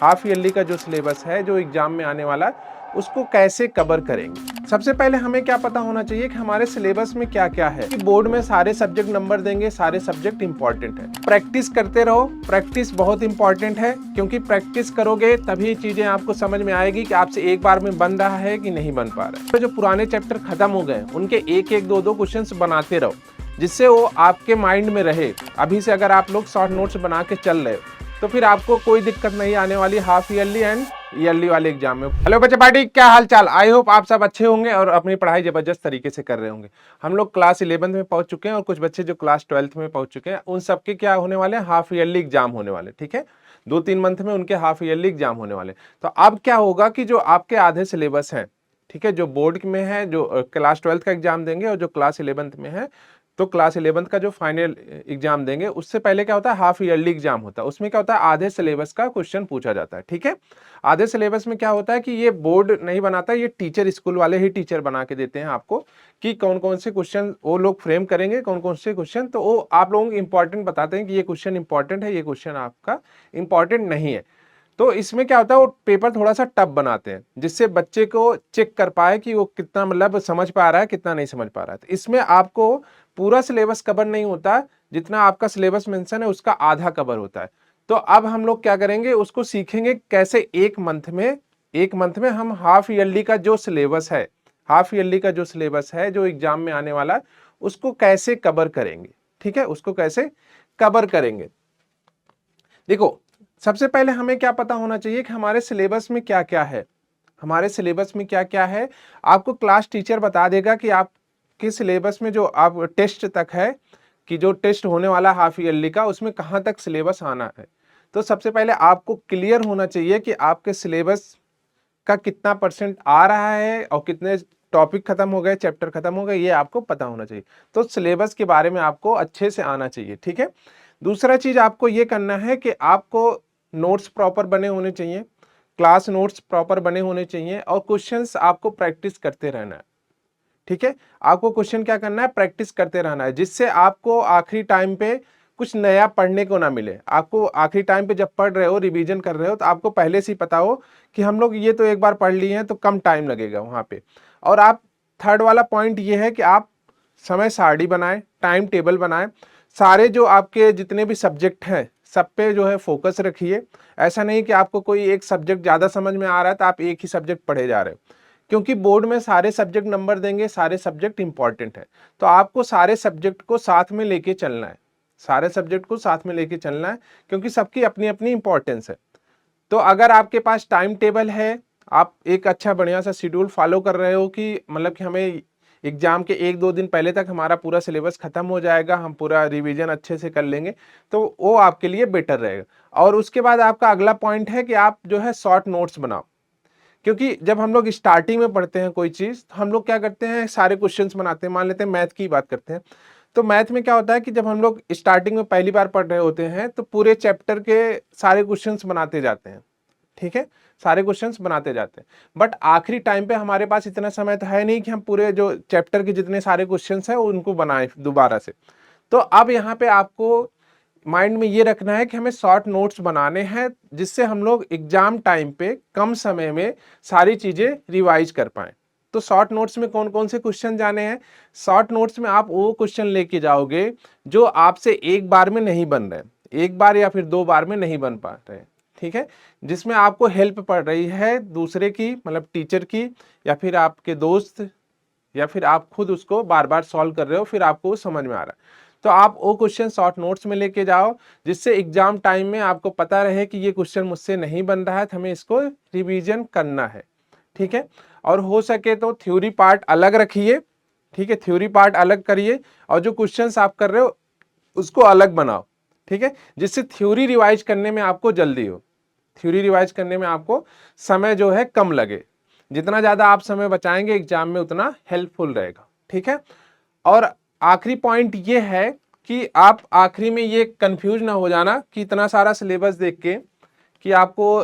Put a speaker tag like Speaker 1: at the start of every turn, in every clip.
Speaker 1: Half yearly का जो syllabus है जो एग्जाम में आने वाला है उसको कैसे कवर करेंगे। सबसे पहले हमें क्या पता होना चाहिए कि हमारे सिलेबस में क्या क्या है। कि बोर्ड में सारे सब्जेक्ट नंबर देंगे, सारे सब्जेक्ट इंपॉर्टेंट है। प्रैक्टिस करते रहो, प्रैक्टिस बहुत इंपॉर्टेंट है क्योंकि प्रैक्टिस करोगे तभी चीजें आपको समझ में आएगी कि आपसे एक बार में बन रहा है कि नहीं बन पा रहा है। तो जो पुराने चैप्टर खत्म हो गए उनके एक एक दो क्वेश्चंस बनाते रहो जिससे वो आपके माइंड में रहे। अभी से अगर आप लोग शॉर्ट नोट्स बना के चल रहे हो तो फिर आपको कोई दिक्कत नहीं आने वाली हाफ ईयरली एंड ईयरली वाले एग्जाम में। हेलो बच्चे पार्टी, क्या हाल चाल। आई होप आप सब अच्छे होंगे और अपनी पढ़ाई जबरदस्त तरीके से कर रहे होंगे। हम लोग क्लास 11 में पहुंच चुके हैं और कुछ बच्चे जो क्लास 12 में पहुंच चुके हैं उन सबके क्या होने वाले हैं, हाफ ईयरली एग्जाम होने वाले। ठीक है, 2-3 मंथ में उनके हाफ ईयरली एग्जाम होने वाले। तो अब क्या होगा कि जो आपके आधे सिलेबस हैं, ठीक है, जो बोर्ड में है, जो क्लास 12 का एग्जाम देंगे और जो क्लास 11 में है तो क्लास 11 का जो फाइनल एग्जाम देंगे उससे पहले क्या होता है, हाफ ईयरली एग्जाम होता है। उसमें क्या होता है, आधे सिलेबस का क्वेश्चन पूछा जाता है। ठीक है, आधे सिलेबस में क्या होता है कि ये बोर्ड नहीं बनाता, ये टीचर, स्कूल वाले ही टीचर बना के देते हैं आपको कि कौन कौन से क्वेश्चन वो लोग फ्रेम करेंगे, कौन कौन से क्वेश्चन। तो वो आप लोगों को इंपॉर्टेंट बताते हैं कि ये क्वेश्चन इंपॉर्टेंट है, ये क्वेश्चन आपका इंपॉर्टेंट नहीं है। तो इसमें क्या होता है, वो पेपर थोड़ा सा टफ बनाते हैं जिससे बच्चे को चेक कर पाए कि वो कितना मतलब समझ पा रहा है, कितना नहीं समझ पा रहा है। तो इसमें आपको पूरा सिलेबस कवर नहीं होता, जितना आपका सिलेबस मेंशन है उसका आधा कवर होता है। तो अब हम लोग क्या करेंगे, उसको सीखेंगे कैसे एक मंथ में हम हाफ ईयरली का जो सिलेबस है, हाफ ईयरली का जो सिलेबस है जो एग्जाम में आने वाला है उसको कैसे कवर करेंगे। ठीक है, उसको कैसे कवर करेंगे। देखो, सबसे पहले हमें क्या पता होना चाहिए कि हमारे सिलेबस में क्या क्या है। हमारे सिलेबस में क्या क्या है आपको क्लास टीचर बता देगा कि आपके सिलेबस में जो आप टेस्ट तक है, कि जो टेस्ट होने वाला हाफ ईयरली का उसमें कहाँ तक सिलेबस आना है। तो सबसे पहले आपको क्लियर होना चाहिए कि आपके सिलेबस का कितना परसेंट आ रहा है और कितने टॉपिक खत्म हो गए, चैप्टर खत्म हो गए, ये आपको पता होना चाहिए। तो सिलेबस के बारे में आपको अच्छे से आना चाहिए। ठीक है, दूसरा चीज आपको ये करना है कि आपको नोट्स प्रॉपर बने होने चाहिए, क्लास नोट्स प्रॉपर बने होने चाहिए और क्वेश्चंस आपको प्रैक्टिस करते रहना है। ठीक है, आपको क्वेश्चन क्या करना है, प्रैक्टिस करते रहना है जिससे आपको आखिरी टाइम पे कुछ नया पढ़ने को ना मिले। आपको आखिरी टाइम पे जब पढ़ रहे हो, रिवीजन कर रहे हो, तो आपको पहले से ही पता हो कि हम लोग ये तो एक बार पढ़ लिए हैं तो कम टाइम लगेगा वहां पे। और आप थर्ड वाला पॉइंट ये है कि आप समय सारणी बनाएं, टाइम टेबल बनाएं, सारे जो आपके जितने भी सब्जेक्ट हैं सब पे जो है फोकस रखिए। ऐसा नहीं कि आपको कोई एक सब्जेक्ट ज्यादा समझ में आ रहा है तो आप एक ही सब्जेक्ट पढ़े जा रहे हो, क्योंकि बोर्ड में सारे सब्जेक्ट नंबर देंगे, सारे सब्जेक्ट इंपॉर्टेंट है। तो आपको सारे सब्जेक्ट को साथ में लेके चलना है, सारे सब्जेक्ट को साथ में लेके चलना है क्योंकि सबकी अपनी अपनी इंपॉर्टेंस है। तो अगर आपके पास टाइम टेबल है, आप एक अच्छा बढ़िया सा शेड्यूल फॉलो कर रहे हो कि मतलब कि हमें एग्जाम के 1-2 दिन पहले तक हमारा पूरा सिलेबस खत्म हो जाएगा, हम पूरा रिवीजन अच्छे से कर लेंगे, तो वो आपके लिए बेटर रहेगा। और उसके बाद आपका अगला पॉइंट है कि आप जो है शॉर्ट नोट्स बनाओ। क्योंकि जब हम लोग स्टार्टिंग में पढ़ते हैं कोई चीज तो हम लोग क्या करते हैं, सारे क्वेश्चंस बनाते हैं। मान लेते हैं मैथ की बात करते हैं, तो मैथ में क्या होता है कि जब हम लोग स्टार्टिंग में पहली बार पढ़ रहे होते हैं तो पूरे चैप्टर के सारे क्वेश्चंस बनाते जाते हैं। ठीक है, सारे क्वेश्चंस बनाते जाते हैं, बट आखिरी टाइम पे हमारे पास इतना समय तो है नहीं कि हम पूरे जो चैप्टर के जितने सारे क्वेश्चंस हैं उनको बनाएं दोबारा से। तो अब यहाँ पे आपको माइंड में ये रखना है कि हमें शॉर्ट नोट्स बनाने हैं जिससे हम लोग एग्जाम टाइम पे कम समय में सारी चीजें रिवाइज कर पाएं। तो शॉर्ट नोट्स में कौन कौन से क्वेश्चन जाने हैं, शॉर्ट नोट्स में आप वो क्वेश्चन लेके जाओगे जो आपसे एक बार में नहीं बन रहे, एक बार या फिर 2 बार में नहीं बन पा रहे। ठीक है, जिसमें आपको हेल्प पड़ रही है दूसरे की, मतलब टीचर की, या फिर आपके दोस्त, या फिर आप खुद उसको बार बार सॉल्व कर रहे हो फिर आपको वो समझ में आ रहा है। तो आप वो क्वेश्चन शॉर्ट नोट्स में लेके जाओ जिससे एग्जाम टाइम में आपको पता रहे कि ये क्वेश्चन मुझसे नहीं बन रहा है तो हमें इसको रिवीजन करना है। ठीक है, और हो सके तो थ्योरी पार्ट अलग रखिए। ठीक है, थ्योरी पार्ट अलग करिए और जो क्वेश्चंस आप कर रहे हो उसको अलग बनाओ। ठीक है, जिससे थ्योरी रिवाइज करने में आपको जल्दी हो, थ्योरी रिवाइज करने में आपको समय जो है कम लगे। जितना ज्यादा आप समय बचाएंगे एग्जाम में उतना हेल्पफुल रहेगा। ठीक है, और आखिरी पॉइंट ये है कि आप आखिरी में ये कंफ्यूज ना हो जाना कि इतना सारा सिलेबस देख के कि आपको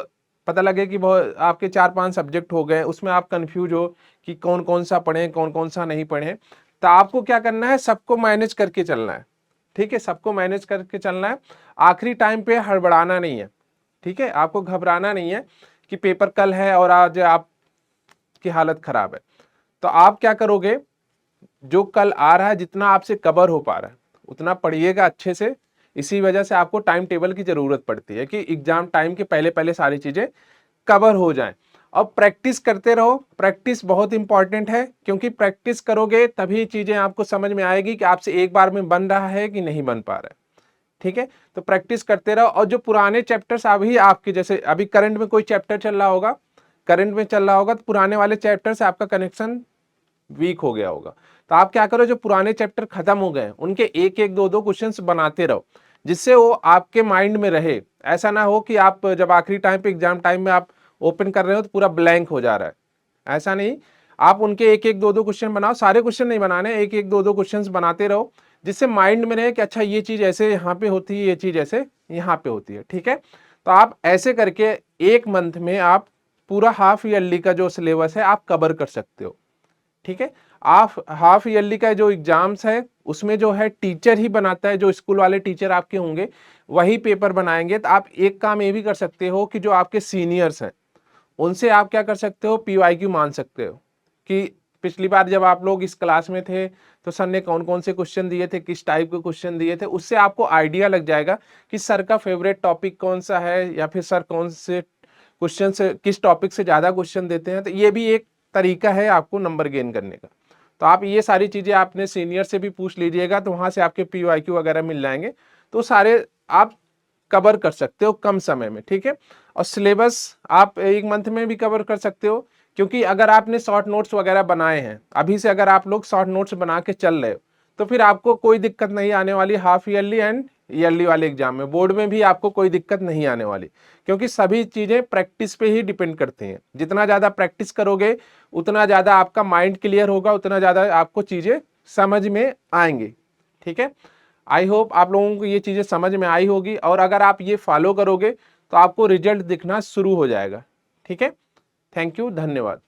Speaker 1: पता लगे कि बहुत आपके 4-5 सब्जेक्ट हो गए, उसमें आप कंफ्यूज हो कि कौन कौन सा पढ़ें, कौन कौन सा नहीं पढ़ें। तो आपको क्या करना है, सबको मैनेज करके चलना है। ठीक है, सबको मैनेज करके चलना है, आखिरी टाइम पे हड़बड़ाना नहीं है। ठीक है, आपको घबराना नहीं है कि पेपर कल है और आज आपकी हालत खराब है। तो आप क्या करोगे, जो कल आ रहा है जितना आपसे कवर हो पा रहा है उतना पढ़िएगा अच्छे से। इसी वजह से आपको टाइम टेबल की जरूरत पड़ती है कि एग्जाम टाइम के पहले पहले सारी चीजें कवर हो जाएं। और प्रैक्टिस करते रहो, प्रैक्टिस बहुत इंपॉर्टेंट है, क्योंकि प्रैक्टिस करोगे तभी चीजें आपको समझ में आएगी कि आपसे एक बार में बन रहा है कि नहीं बन पा रहा है। ठीक है, तो प्रैक्टिस करते रहो। और जो पुराने चैप्टर्स अभी आपके, जैसे अभी करंट में कोई चैप्टर चल रहा होगा, करंट में चल रहा होगा, तो पुराने वाले चैप्टर से आपका कनेक्शन वीक हो गया होगा। तो आप क्या करो, जो पुराने चैप्टर खत्म हो गए उनके एक एक दो दो क्वेश्चंस बनाते रहो, जिससे वो आपके माइंड में रहे। ऐसा ना हो कि आप जब आखिरी टाइम पे एग्जाम टाइम में आप ओपन कर रहे हो तो पूरा ब्लैंक हो जा रहा है, ऐसा नहीं। आप उनके एक एक दो दो क्वेश्चन बनाओ, सारे क्वेश्चन नहीं बनाने, एक एक दो दो क्वेश्चन बनाते रहो, जिससे माइंड में रहे कि अच्छा ये चीज ऐसे यहाँ पे होती है, ये चीज ऐसे यहाँ पे होती है। ठीक है, तो आप ऐसे करके एक मंथ में आप पूरा हाफ ईयरली का जो सिलेबस है आप कवर कर सकते हो। ठीक है, आप हाफ ईयरली का जो एग्जाम्स है उसमें जो है टीचर ही बनाता है, जो स्कूल वाले टीचर आपके होंगे वही पेपर बनाएंगे। तो आप एक काम ये भी कर सकते हो कि जो आपके सीनियर्स हैं उनसे आप क्या कर सकते हो, PYQ मान सकते हो कि पिछली बार जब आप लोग इस क्लास में थे तो सर ने कौन कौन से क्वेश्चन दिए थे, किस टाइप के क्वेश्चन दिए थे। उससे आपको आइडिया लग जाएगा कि सर का फेवरेट टॉपिक कौन सा है, या फिर सर कौन से क्वेश्चन से, किस टॉपिक से ज़्यादा क्वेश्चन देते हैं। तो ये भी एक तरीका है आपको नंबर गेन करने का। तो आप ये सारी चीज़ें अपने सीनियर से भी पूछ लीजिएगा, तो वहाँ से आपके PYQ वगैरह मिल जाएंगे, तो सारे आप कवर कर सकते हो कम समय में। ठीक है, और सिलेबस आप एक मंथ में भी कवर कर सकते हो, क्योंकि अगर आपने शॉर्ट नोट्स वगैरह बनाए हैं अभी से, अगर आप लोग शॉर्ट नोट्स बना के चल रहे हो तो फिर आपको कोई दिक्कत नहीं आने वाली हाफ ईयरली एंड ईयरली वाले एग्जाम में। बोर्ड में भी आपको कोई दिक्कत नहीं आने वाली, क्योंकि सभी चीज़ें प्रैक्टिस पे ही डिपेंड करती हैं। जितना ज़्यादा प्रैक्टिस करोगे उतना ज़्यादा आपका माइंड क्लियर होगा, उतना ज़्यादा आपको चीज़ें समझ में आएंगी। ठीक है, आई होप आप लोगों को ये चीज़ें समझ में आई होगी, और अगर आप ये फॉलो करोगे तो आपको रिजल्ट दिखना शुरू हो जाएगा। ठीक है, थैंक यू, धन्यवाद।